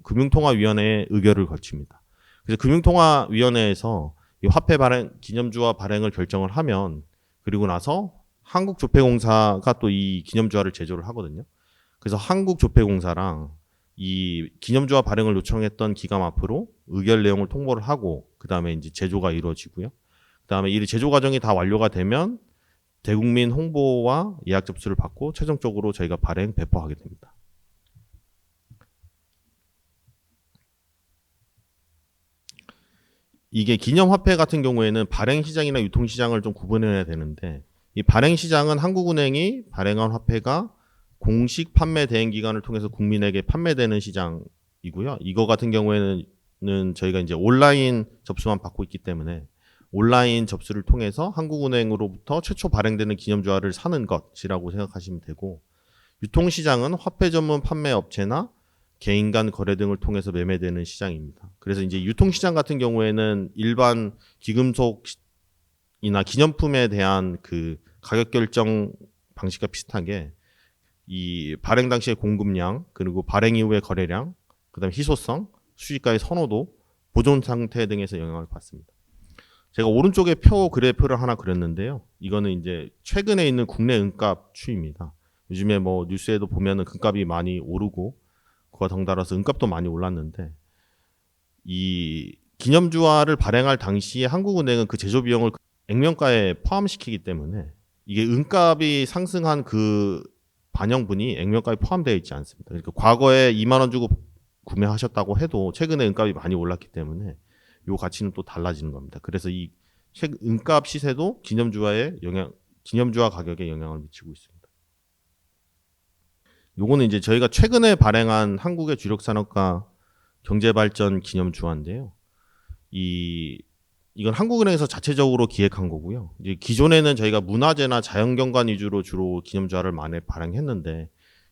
Speaker 1: 금융통화위원회에 의결을 거칩니다. 그래서 금융통화위원회에서 이 화폐 발행, 기념주화 발행을 결정을 하면, 그리고 나서 한국조폐공사가 또 이 기념주화를 제조를 하거든요. 그래서 한국조폐공사랑 이 기념주화 발행을 요청했던 기관 앞으로 의결 내용을 통보를 하고, 그 다음에 이제 제조가 이루어지고요. 그 다음에 이 제조 과정이 다 완료가 되면 대국민 홍보와 예약 접수를 받고 최종적으로 저희가 발행 배포하게 됩니다. 이게 기념화폐 같은 경우에는 발행 시장이나 유통 시장을 좀 구분해야 되는데, 이 발행 시장은 한국은행이 발행한 화폐가 공식 판매 대행 기관을 통해서 국민에게 판매되는 시장이고요. 이거 같은 경우에는 저희가 이제 온라인 접수만 받고 있기 때문에 온라인 접수를 통해서 한국은행으로부터 최초 발행되는 기념주화를 사는 것이라고 생각하시면 되고, 유통시장은 화폐 전문 판매 업체나 개인 간 거래 등을 통해서 매매되는 시장입니다. 그래서 이제 유통시장 같은 경우에는 일반 귀금속이나 기념품에 대한 그 가격 결정 방식과 비슷하게 이 발행 당시의 공급량, 그리고 발행 이후의 거래량, 그다음에 희소성, 수익가의 선호도, 보존 상태 등에서 영향을 받습니다. 제가 오른쪽에 그래프를 하나 그렸는데요. 이거는 이제 최근에 있는 국내 은값 추이입니다. 요즘에 뭐 뉴스에도 보면은 금값이 많이 오르고 그와 덩달아서 은값도 많이 올랐는데, 이 기념주화를 발행할 당시에 한국은행은 그 제조 비용을 액면가에 포함시키기 때문에 이게 은값이 상승한 그 반영분이 액면가에 포함되어 있지 않습니다. 그러니까 과거에 2만 원 주고 구매하셨다고 해도 최근에 은값이 많이 올랐기 때문에 요 가치는 또 달라지는 겁니다. 그래서 이 은값 시세도 기념주화 가격에 영향을 미치고 있습니다. 요거는 이제 저희가 최근에 발행한 한국의 주력 산업과 경제발전 기념주화인데요. 이건 한국은행에서 자체적으로 기획한 거고요. 이제 기존에는 저희가 문화재나 자연경관 위주로 주로 기념주화를 많이 발행했는데,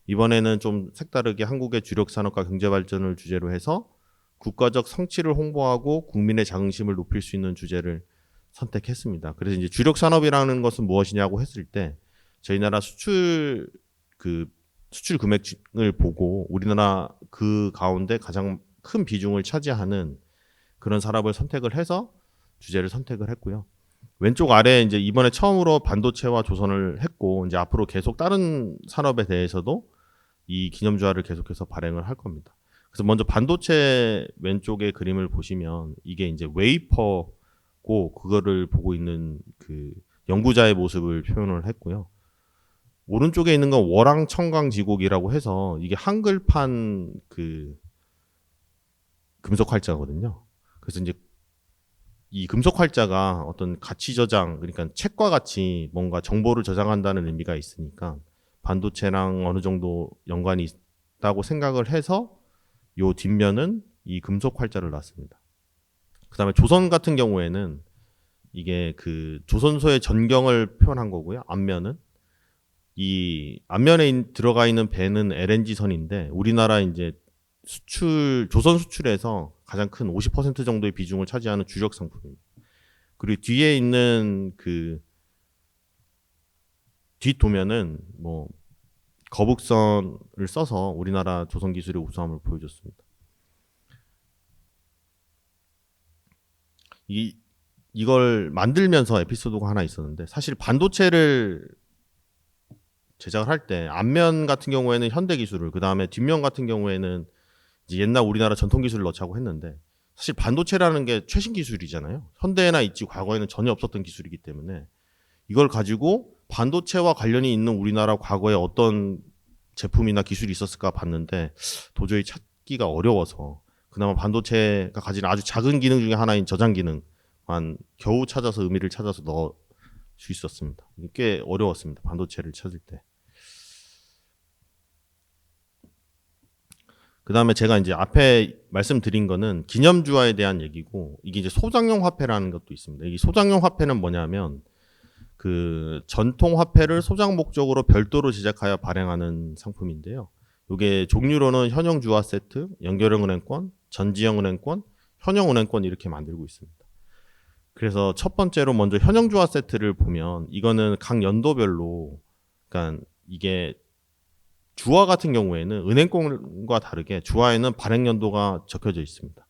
Speaker 1: 이번에는 좀 색다르게 한국의 주력 산업과 경제발전을 주제로 해서 국가적 성취를 홍보하고 국민의 자긍심을 높일 수 있는 주제를 선택했습니다. 그래서 이제 주력 산업이라는 것은 무엇이냐고 했을 때, 저희 나라 수출 금액을 보고 우리나라 그 가운데 가장 큰 비중을 차지하는 그런 산업을 선택을 해서 주제를 선택을 했고요. 왼쪽 아래 이제 이번에 처음으로 반도체와 조선을 했고, 이제 앞으로 계속 다른 산업에 대해서도 이 기념주화를 계속해서 발행을 할 겁니다. 그래서 먼저 반도체 왼쪽의 그림을 보시면 이게 이제 웨이퍼고, 그거를 보고 있는 그 연구자의 모습을 표현을 했고요. 오른쪽에 있는 건 월왕청강지곡이라고 해서 이게 한글판 그 금속 활자거든요. 그래서 이제 이 금속 활자가 어떤 가치 저장, 그러니까 책과 같이 뭔가 정보를 저장한다는 의미가 있으니까 반도체랑 어느 정도 연관이 있다고 생각을 해서 요 뒷면은 이 금속 활자를 놨습니다. 그다음에 조선 같은 경우에는 이게 그 조선소의 전경을 표현한 거고요. 앞면은 이 앞면에 들어가 있는 배는 LNG 선인데 우리나라 이제 수출 조선 수출에서 가장 큰 50% 정도의 비중을 차지하는 주력 상품입니다. 그리고 뒤에 있는 그 뒷도면은 뭐 거북선을 써서 우리나라 조선 기술의 우수함을 보여줬습니다. 이걸 만들면서 에피소드가 하나 있었는데 사실 반도체를 제작을 할 때 앞면 같은 경우에는 현대 기술을 그 다음에 뒷면 같은 경우에는 이제 옛날 우리나라 전통 기술을 넣자고 했는데 사실 반도체라는 게 최신 기술이잖아요. 현대에나 있지 과거에는 전혀 없었던 기술이기 때문에 이걸 가지고 반도체와 관련이 있는 우리나라 과거에 어떤 제품이나 기술이 있었을까 봤는데 도저히 찾기가 어려워서 그나마 반도체가 가지는 아주 작은 기능 중에 하나인 저장 기능만 겨우 찾아서 의미를 찾아서 넣을 수 있었습니다. 꽤 어려웠습니다. 반도체를 찾을 때. 그 다음에 제가 이제 앞에 말씀드린 거는 기념주화에 대한 얘기고 이게 이제 소장용 화폐라는 것도 있습니다. 이 소장용 화폐는 뭐냐면 그 전통 화폐를 소장 목적으로 별도로 제작하여 발행하는 상품인데요. 이게 종류로는 현형 주화 세트, 연결형 은행권, 전지형 은행권, 현형 은행권 이렇게 만들고 있습니다. 그래서 첫 번째로 먼저 현형 주화 세트를 보면 이거는 각 연도별로 그러니까 이게 주화 같은 경우에는 은행권과 다르게 주화에는 발행 연도가 적혀져 있습니다.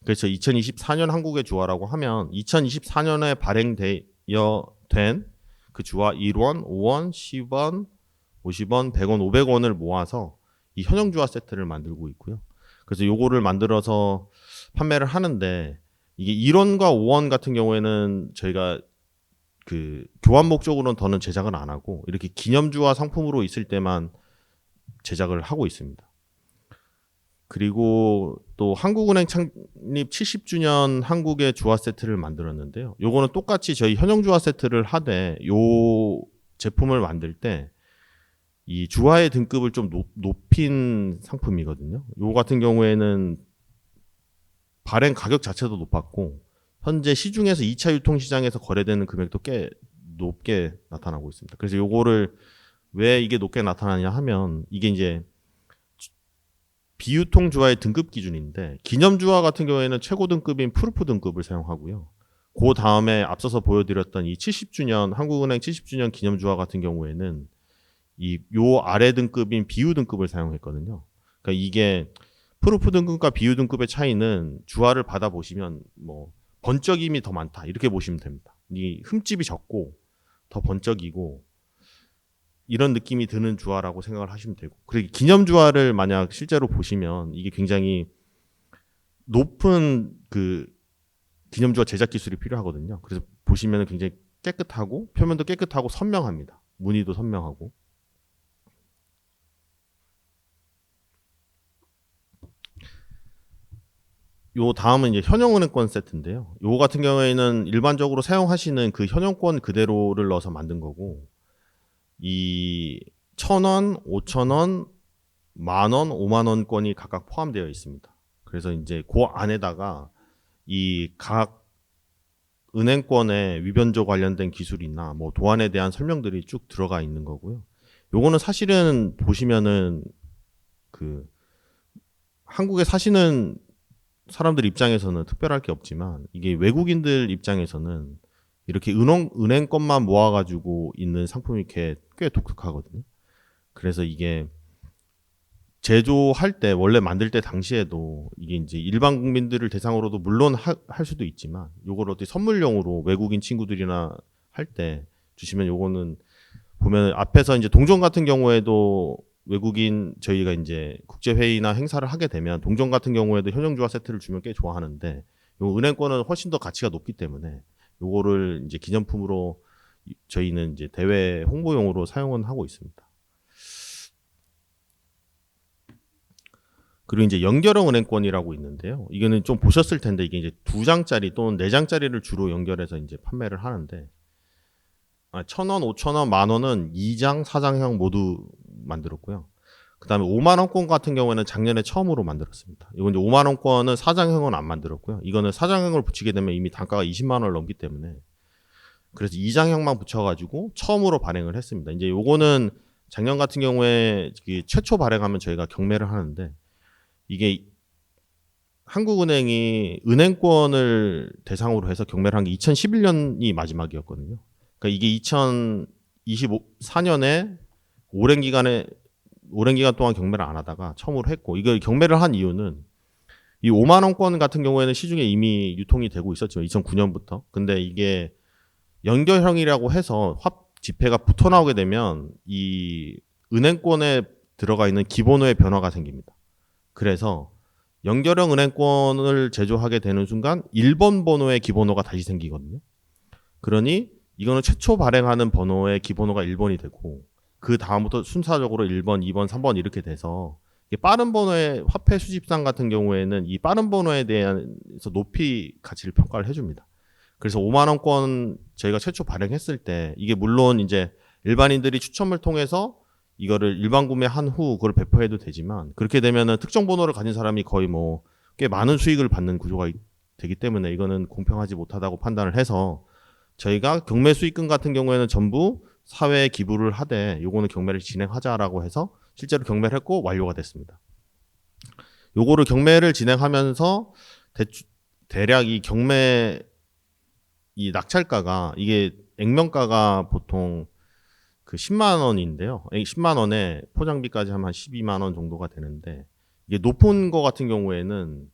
Speaker 1: 그래서 2024년 한국의 주화라고 하면 2024년에 발행되어 된 그 주화 1원, 5원, 10원, 50원, 100원, 500원을 모아서 이 현형 주화 세트를 만들고 있고요. 그래서 요거를 만들어서 판매를 하는데 이게 1원과 5원 같은 경우에는 저희가 그 교환 목적으로는 더는 제작을 안 하고 이렇게 기념주화 상품으로 있을 때만 제작을 하고 있습니다. 그리고 또 한국은행 창립 70주년 한국의 주화 세트를 만들었는데요. 요거는 똑같이 저희 현형 주화 세트를 하되 요 제품을 만들 때 이 주화의 등급을 좀 높인 상품이거든요. 요 같은 경우에는 발행 가격 자체도 높았고 현재 시중에서 2차 유통 시장에서 거래되는 금액도 꽤 높게 나타나고 있습니다. 그래서 요거를 왜 이게 높게 나타나냐 하면 이게 이제 비유통 주화의 등급 기준인데 기념 주화 같은 경우에는 최고 등급인 프루프 등급을 사용하고요. 그 다음에 앞서서 보여드렸던 이 70주년 한국은행 70주년 기념 주화 같은 경우에는 요 아래 등급인 비유 등급을 사용했거든요. 그러니까 이게 프루프 등급과 비유 등급의 차이는 주화를 받아 보시면 뭐 번쩍임이 더 많다 이렇게 보시면 됩니다. 이 흠집이 적고 더 번쩍이고 이런 느낌이 드는 주화라고 생각을 하시면 되고 그리고 기념 주화를 만약 실제로 보시면 이게 굉장히 높은 그 기념 주화 제작 기술이 필요하거든요. 그래서 보시면 굉장히 깨끗하고 표면도 깨끗하고 선명합니다. 무늬도 선명하고 요 다음은 이제 현형은행권 세트인데요. 요 같은 경우에는 일반적으로 사용하시는 그 현형권 그대로를 넣어서 만든 거고 이 1,000원, 5,000원, 10,000원, 50,000원권이 각각 포함되어 있습니다. 그래서 이제 그 안에다가 이 각 은행권의 위변조 관련된 기술이나 뭐 도안에 대한 설명들이 쭉 들어가 있는 거고요. 요거는 사실은 보시면은 그 한국에 사시는 사람들 입장에서는 특별할 게 없지만 이게 외국인들 입장에서는 이렇게 은행권만 모아가지고 있는 상품이 꽤 독특하거든요. 그래서 이게 제조할 때 원래 만들 때 당시에도 이게 이제 일반 국민들을 대상으로도 물론 할 수도 있지만 요걸 어떻게 선물용으로 외국인 친구들이나 할 때 주시면 요거는 보면 앞에서 이제 동전 같은 경우에도 외국인 저희가 이제 국제 회의나 행사를 하게 되면 동전 같은 경우에도 현형 주화 세트를 주면 꽤 좋아하는데 요 은행권은 훨씬 더 가치가 높기 때문에 요거를 이제 기념품으로 저희는 이제 대외 홍보용으로 사용은 하고 있습니다. 그리고 이제 연결형 은행권이라고 있는데요. 이거는 좀 보셨을 텐데 이게 이제 2장짜리 또는 4장짜리를 주로 연결해서 이제 판매를 하는데 1,000원, 5,000원, 10,000원은 2장, 4장형 모두 만들었고요. 그다음에 5만 원권 같은 경우에는 작년에 처음으로 만들었습니다. 이건 이제 5만 원권은 4장형은 안 만들었고요. 이거는 4장형을 붙이게 되면 이미 단가가 20만 원을 넘기 때문에 그래서 2장형만 붙여가지고 처음으로 발행을 했습니다. 이제 요거는 작년 같은 경우에 최초 발행하면 저희가 경매를 하는데 이게 한국은행이 은행권을 대상으로 해서 경매를 한 게 2011년이 마지막이었거든요. 그러니까 이게 2024년에 오랜 기간 동안 경매를 안 하다가 처음으로 했고, 이걸 경매를 한 이유는 이 5만 원권 같은 경우에는 시중에 이미 유통이 되고 있었죠. 2009년부터. 근데 이게 연결형이라고 해서 지폐가 붙어 나오게 되면 이 은행권에 들어가 있는 기본호의 변화가 생깁니다. 그래서 연결형 은행권을 제조하게 되는 순간 1번 번호의 기본호가 다시 생기거든요. 그러니 이거는 최초 발행하는 번호의 기본호가 1번이 되고 그 다음부터 순차적으로 1번, 2번, 3번 이렇게 돼서 빠른 번호의 화폐 수집상 같은 경우에는 이 빠른 번호에 대해서 높이 가치를 평가를 해줍니다. 그래서 5만 원권 저희가 최초 발행했을 때 이게 물론 이제 일반인들이 추첨을 통해서 이거를 일반 구매한 후 그걸 배포해도 되지만 그렇게 되면은 특정 번호를 가진 사람이 거의 뭐 꽤 많은 수익을 받는 구조가 되기 때문에 이거는 공평하지 못하다고 판단을 해서 저희가 경매 수익금 같은 경우에는 전부 사회에 기부를 하되 요거는 경매를 진행하자라고 해서 실제로 경매를 했고 완료가 됐습니다. 요거를 경매를 진행하면서 대략 이 경매 이 낙찰가가 이게 액면가가 보통 그 10만 원인데요. 10만 원에 포장비까지 하면 한 12만 원 정도가 되는데 이게 높은 거 같은 경우에는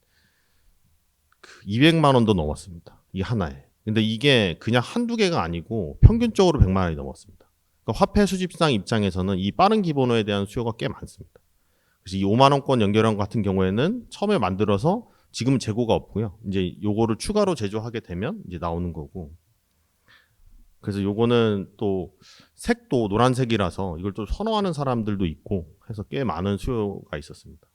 Speaker 1: 그 200만 원도 넘었습니다. 이 하나에. 근데 이게 그냥 한두 개가 아니고 평균적으로 100만 원이 넘었습니다. 그러니까 화폐 수집상 입장에서는 이 빠른 기본호에 대한 수요가 꽤 많습니다. 그래서 이 5만 원권 연결형 같은 경우에는 처음에 만들어서 지금 재고가 없고요. 이제 요거를 추가로 제조하게 되면 이제 나오는 거고. 그래서 요거는 또 색도 노란색이라서 이걸 또 선호하는 사람들도 있고 해서 꽤 많은 수요가 있었습니다.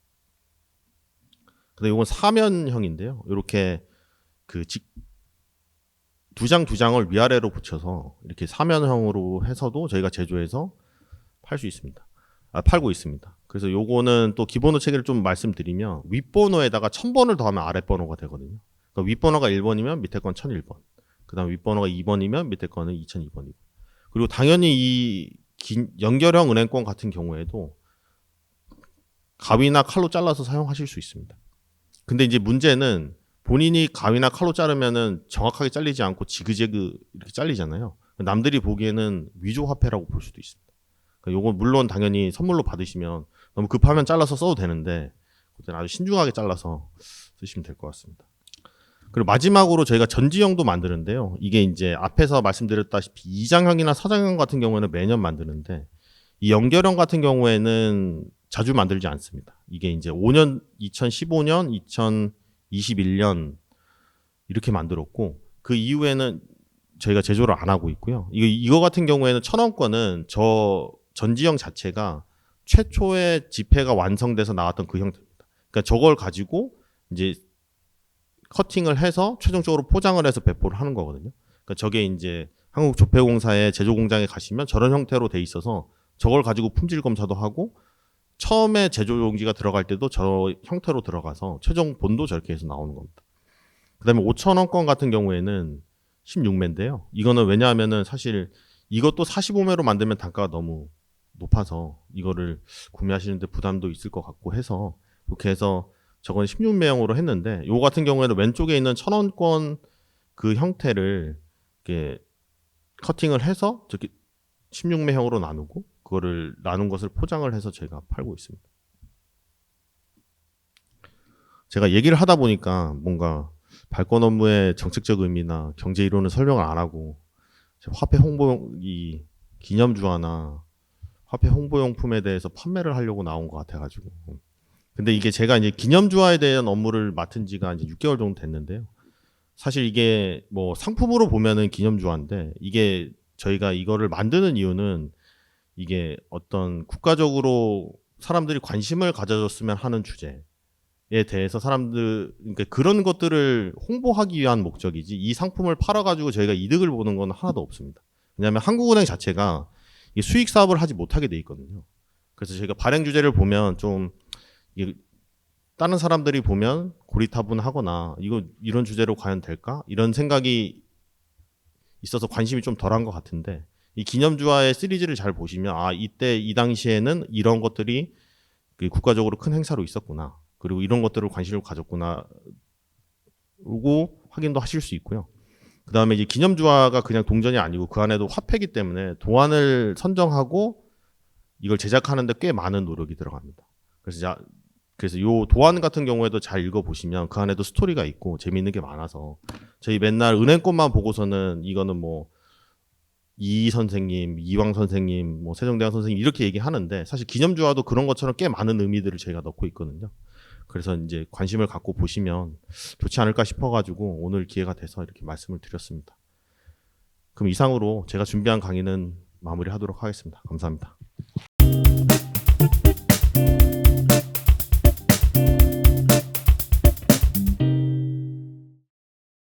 Speaker 1: 근데 요건 사면형인데요. 이렇게 그 두 장을 위아래로 붙여서 이렇게 사면형으로 해서도 저희가 제조해서 팔고 있습니다. 그래서 요거는 또 기본호 체계를 좀 말씀드리면 윗번호에다가 1000번을 더하면 아랫번호가 되거든요. 그러니까 윗번호가 1번이면 밑에 건 1001번. 그다음 윗번호가 2번이면 밑에 거는 2002번이고. 그리고 당연히 이 연결형 은행권 같은 경우에도 가위나 칼로 잘라서 사용하실 수 있습니다. 근데 이제 문제는 본인이 가위나 칼로 자르면은 정확하게 잘리지 않고 지그재그 이렇게 잘리잖아요. 남들이 보기에는 위조 화폐라고 볼 수도 있습니다. 그러니까 요거 물론 당연히 선물로 받으시면 너무 급하면 잘라서 써도 되는데 그때는 아주 신중하게 잘라서 쓰시면 될 것 같습니다. 그리고 마지막으로 저희가 전지형도 만드는데요. 이게 이제 앞에서 말씀드렸다시피 2장형이나 4장형 같은 경우에는 매년 만드는데 이 연결형 같은 경우에는 자주 만들지 않습니다. 이게 이제 2015년, 2021년 이렇게 만들었고 그 이후에는 저희가 제조를 안 하고 있고요. 이거 같은 경우에는 1000원권은 저 전지형 자체가 최초의 지폐가 완성돼서 나왔던 그 형태입니다. 그러니까 저걸 가지고 이제 커팅을 해서 최종적으로 포장을 해서 배포를 하는 거거든요. 그러니까 저게 이제 한국조폐공사의 제조 공장에 가시면 저런 형태로 돼 있어서 저걸 가지고 품질 검사도 하고 처음에 제조 용지가 들어갈 때도 저 형태로 들어가서 최종 본도 저렇게 해서 나오는 겁니다. 그다음에 5,000원권 같은 경우에는 16매인데요. 이거는 왜냐하면은 사실 이것도 45매로 만들면 단가가 너무 높아서 이거를 구매하시는데 부담도 있을 것 같고 해서 그렇게 해서 저건 16매형으로 했는데 요 같은 경우에는 왼쪽에 있는 1,000원권 그 형태를 이렇게 커팅을 해서 저렇게 16매형으로 나누고 그거를 나눈 것을 포장을 해서 제가 팔고 있습니다. 제가 얘기를 하다 보니까 뭔가 발권 업무의 정책적 의미나 경제 이론을 설명을 안 하고 화폐 홍보 이 기념주화나 화폐 홍보용품에 대해서 판매를 하려고 나온 것 같아가지고. 근데 이게 제가 이제 기념주화에 대한 업무를 맡은 지가 이제 6개월 정도 됐는데요. 사실 이게 뭐 상품으로 보면은 기념주화인데 이게 저희가 이거를 만드는 이유는 이게 어떤 국가적으로 사람들이 관심을 가져줬으면 하는 주제 대해서 사람들 그러니까 그런 것들을 홍보하기 위한 목적이지 이 상품을 팔아가지고 저희가 이득을 보는 건 하나도 없습니다. 왜냐하면 한국은행 자체가 이 수익 사업을 하지 못하게 돼 있거든요. 그래서 저희가 발행 주제를 보면 좀 이게 다른 사람들이 보면 고리타분하거나 이거 이런 주제로 과연 될까 이런 생각이 있어서 관심이 좀 덜한 것 같은데 이 기념주화의 시리즈를 잘 보시면 아 이때 이 당시에는 이런 것들이 국가적으로 큰 행사로 있었구나. 그리고 이런 것들을 관심을 가졌구나. 라고 확인도 하실 수 있고요. 그 다음에 이제 기념주화가 그냥 동전이 아니고 그 안에도 화폐이기 때문에 도안을 선정하고 이걸 제작하는데 꽤 많은 노력이 들어갑니다. 그래서 요 도안 같은 경우에도 잘 읽어보시면 그 안에도 스토리가 있고 재미있는 게 많아서 저희 맨날 은행권만 보고서는 이거는 뭐 이 선생님, 이왕 선생님, 뭐 세종대왕 선생님 이렇게 얘기하는데 사실 기념주화도 그런 것처럼 꽤 많은 의미들을 저희가 넣고 있거든요. 그래서 이제 관심을 갖고 보시면 좋지 않을까 싶어가지고 오늘 기회가 돼서 이렇게 말씀을 드렸습니다. 그럼 이상으로 제가 준비한 강의는 마무리하도록 하겠습니다. 감사합니다.